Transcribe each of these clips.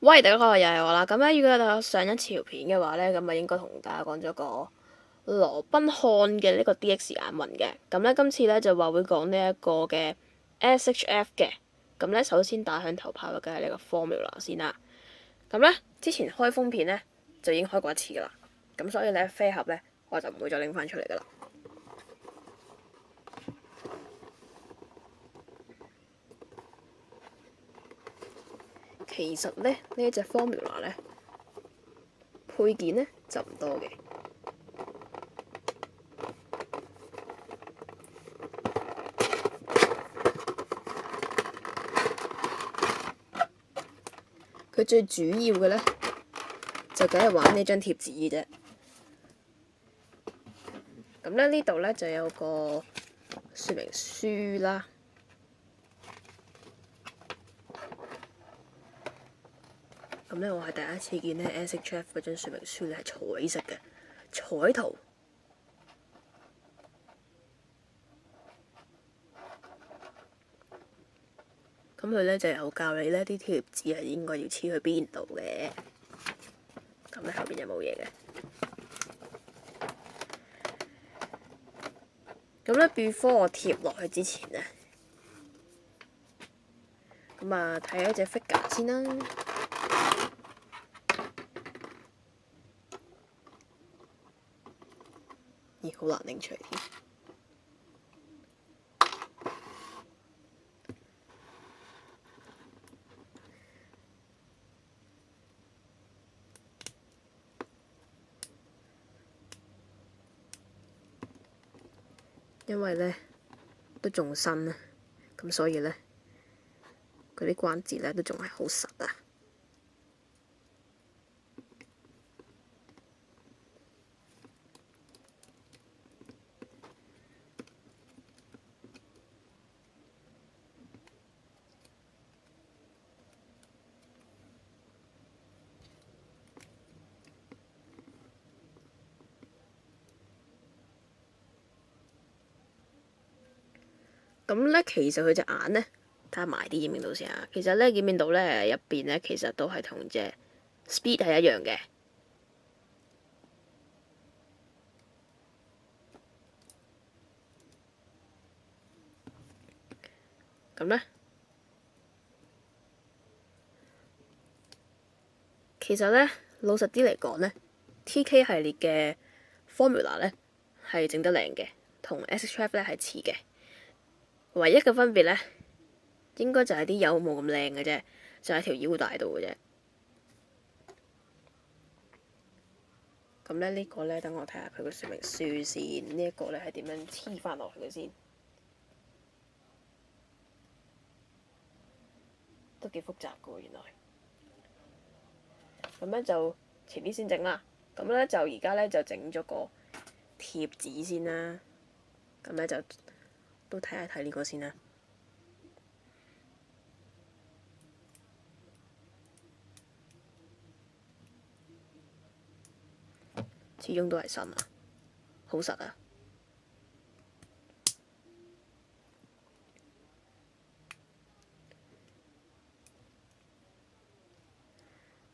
喂，大家好，又係我啦。咁咧，如果大家上一條片嘅話咧，咁啊應該同大家講咗個羅賓漢嘅呢個 DX 眼紋嘅。咁咧，今次咧就話會講呢一個嘅 SHF 嘅。咁咧，首先打響頭炮嘅梗係呢個 formula 先啦。咁咧，之前開封片咧就已經開過一次噶啦。咁所以咧，飛盒咧我就唔會再拎翻出嚟噶啦。其實咧，呢一隻 formula 咧配件咧就唔多嘅。佢最主要嘅咧就梗係玩呢張貼紙嘅啫。咁咧呢度咧就有個說明書啦。咁咧我係第一次見咧 SHF 嗰張說明書咧係彩色嘅彩圖。咁佢咧就有教你咧啲貼紙係應該要黐去邊度嘅。咁咧後邊就冇嘢嘅。咁咧 before 我貼落去之前咧，咁啊睇一隻 figure 先啦。咦，好難拎出嚟添。因為咧都仲新啊，咁所以咧佢啲關節咧都仲係好實啊。咁咧，其實佢隻眼咧，睇下埋啲掩面度先啊。其實咧，掩面度咧入邊咧，其實都係同隻 Speed 係一樣嘅。咁咧，其實咧老實啲嚟講咧，TK 系列嘅 Formula 咧係整得靚嘅，同 SHF 咧係似嘅。唯一嘅分別咧，應該就係啲油冇咁靚嘅啫，就喺條腰帶度嘅啫。咁咧呢個咧，等我睇下佢個說明書先。呢一個咧係點樣黐翻落去嘅先？都幾複雜嘅喎，原來。咁咧就遲啲先整啦。咁咧就而家咧就整咗個貼紙先啦。咁咧就都睇一睇呢個先啦。始終都係新啊，好實啊。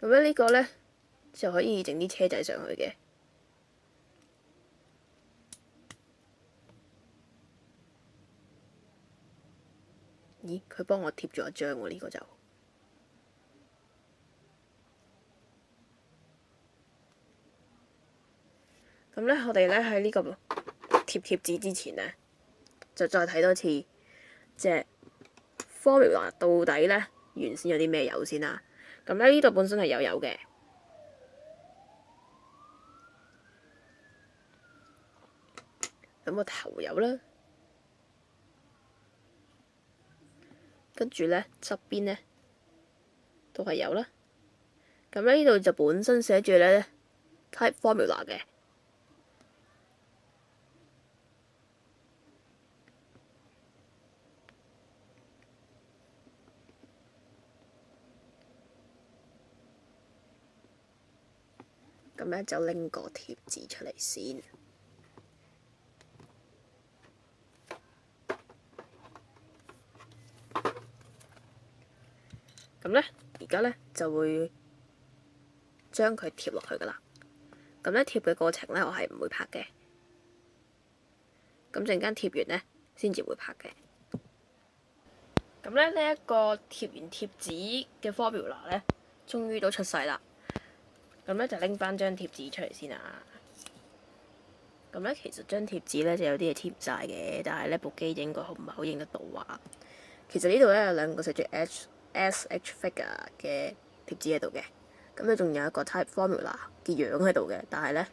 咁咧呢個咧就可以整啲車仔上去嘅。咦？佢幫我貼咗一張喎，呢個就。咁咧，我哋咧喺呢個貼紙之前咧，就再睇多次隻 Formula 到底咧原先有啲咩油先啦。咁咧呢度本身係有油嘅。咁個頭油啦，跟住咧側邊咧都係有啦。咁咧呢度就本身寫住咧 Type Formula 嘅。咁咧就拎個貼紙出嚟先。咁咧，而而家咧就會將佢貼落去噶啦。咁咧貼嘅過程咧，我係唔會拍嘅。咁陣間貼完咧，先至會拍嘅。咁咧呢一個貼完貼紙嘅 formula 咧，終於都出世啦。咁咧就拎翻張貼紙出嚟先啦。咁咧其實張貼紙咧就有啲嘢貼唔晒嘅，但係咧部機應該唔係好認得到啊。其實呢度咧有兩個寫住 SH figure 嘅貼紙喺度嘅，咁咧仲有一個 type formula 嘅樣喺度嘅，但係咧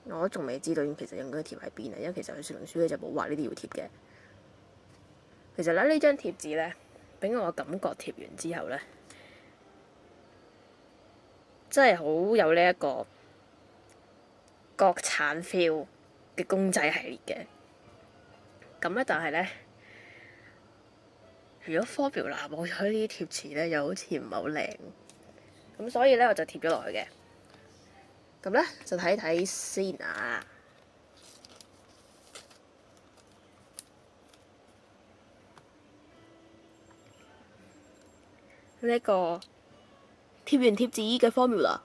我都仲未知道其實應該貼喺邊啊，因為其實佢說明書咧就冇話呢啲要貼嘅。其實咧呢張貼紙咧，俾我感覺貼完之後咧，真係好有呢一個國產 feel 嘅公仔系列嘅。咁咧，但係咧，如果 formula 冇咗呢啲貼紙咧，又好似唔係好靚。咁所以咧，我就貼咗落去嘅。咁咧就睇睇先啊。呢一個貼完貼紙嘅 formula。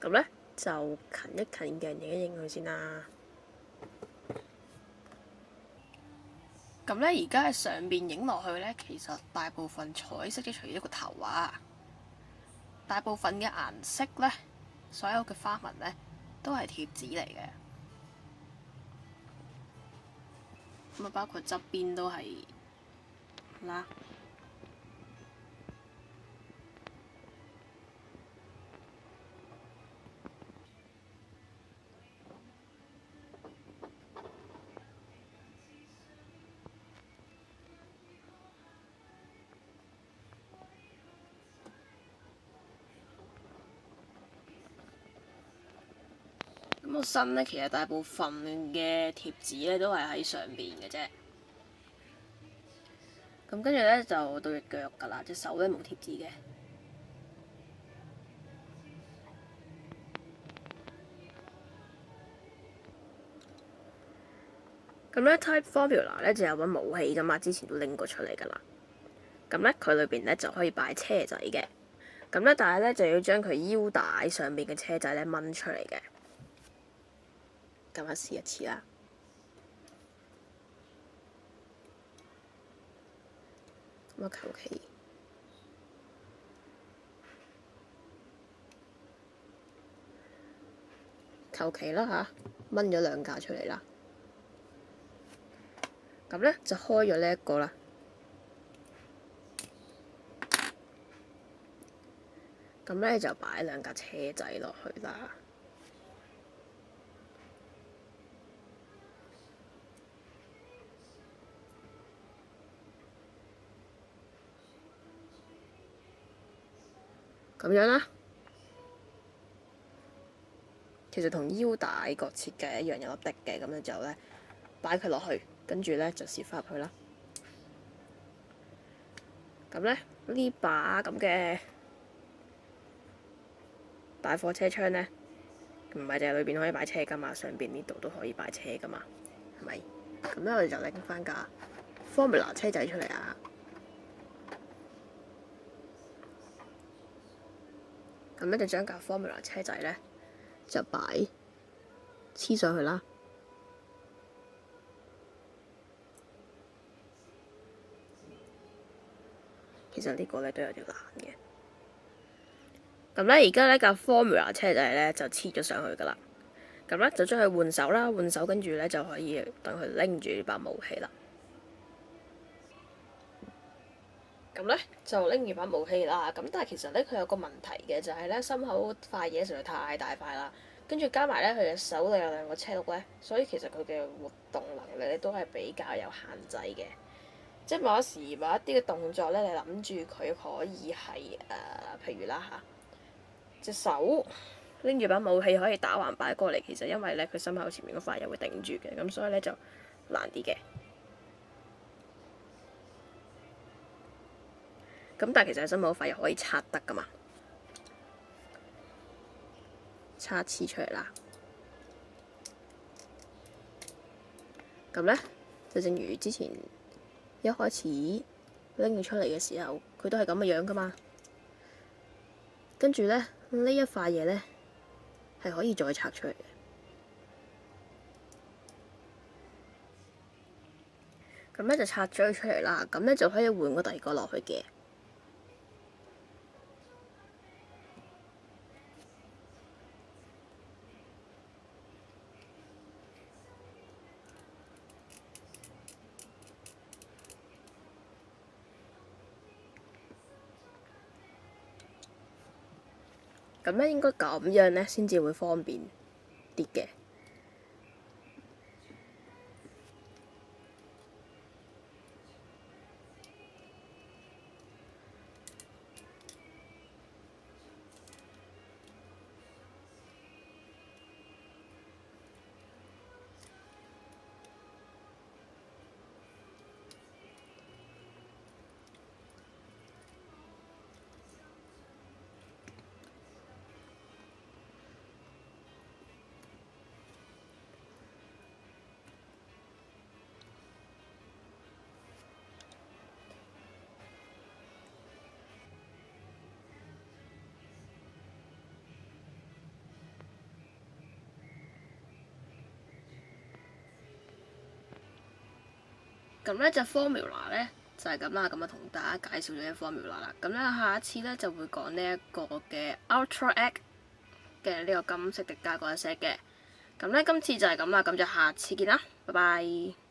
咁咧就近一近鏡影一影佢先啦。咁咧而家喺上邊影落去咧，其實大部分彩色即除咗一個頭啊，大部分嘅顏色咧，所有嘅花紋咧都係貼紙嚟嘅。咁啊，包括側邊都係啦。咁個身咧，其實大部分嘅貼紙咧都係喺上邊嘅啫。咁跟住咧就到隻腳㗎啦，隻手咧冇貼紙嘅。咁咧 Type Formula 咧就有揾武器㗎嘛，之前都拎過出嚟㗎啦。咁咧佢裏邊咧就可以擺車仔嘅。咁咧但係咧就要將佢腰帶上邊嘅車仔咧掹出嚟嘅。咁啊試一次啦。咁啊求其啦嚇，掹咗兩架出嚟啦。咁咧就開咗呢一個啦。咁咧就擺兩架車仔落去啦。咁樣啦。其實同腰帶個設計一樣，有粒滴嘅，咁樣就咧擺佢落去，跟住咧就攝翻入去啦。咁咧呢把咁嘅大貨車窗咧，唔係淨係裏邊可以擺車㗎嘛，上邊呢度都可以擺車㗎嘛，係咪？咁咧我哋就拎翻架 Formula 車仔出嚟啊！咁咧就將架 Formula 車仔咧就擺黐上去啦。其實呢個咧都有啲難嘅。咁咧而家呢架 Formula 車仔咧就黐咗上去㗎啦。咁咧就將佢換手啦，換手跟住咧就可以等佢拎住把武器啦。咁咧就拎住把武器啦。咁但係其實咧佢有個問題嘅，就係咧心口塊嘢實在太大塊啦。跟住加埋咧，佢嘅手度有兩個車轆咧，所以其實佢嘅活動能力咧都係比較有限制嘅。即係某時某一啲嘅動作咧，你諗住佢可以係譬如啦嚇，隻手拎住把武器可以打橫擺過嚟，其實因為咧佢心口前面嗰塊又會頂住嘅，咁所以咧就難啲嘅。咁但係其實心口塊又可以拆得噶嘛，拆黐出嚟啦。咁咧就正如之前一開始拎佢出嚟嘅時候，佢都係咁嘅樣噶嘛。跟住咧呢一塊嘢咧係可以再拆出嚟嘅。咁咧就拆咗佢出嚟啦，咁咧就可以換個第二個落去嘅。咁咧應該咁樣咧先至會方便啲嘅。咁咧隻 formula 咧就係咁啦，咁啊同大家介紹咗啲 formula 啦。咁咧下一次咧就會講呢一個嘅 Ultra Egg 嘅呢個金色迪迦嗰一 set 嘅。咁咧今次就係咁啦，咁就下次見啦，拜拜。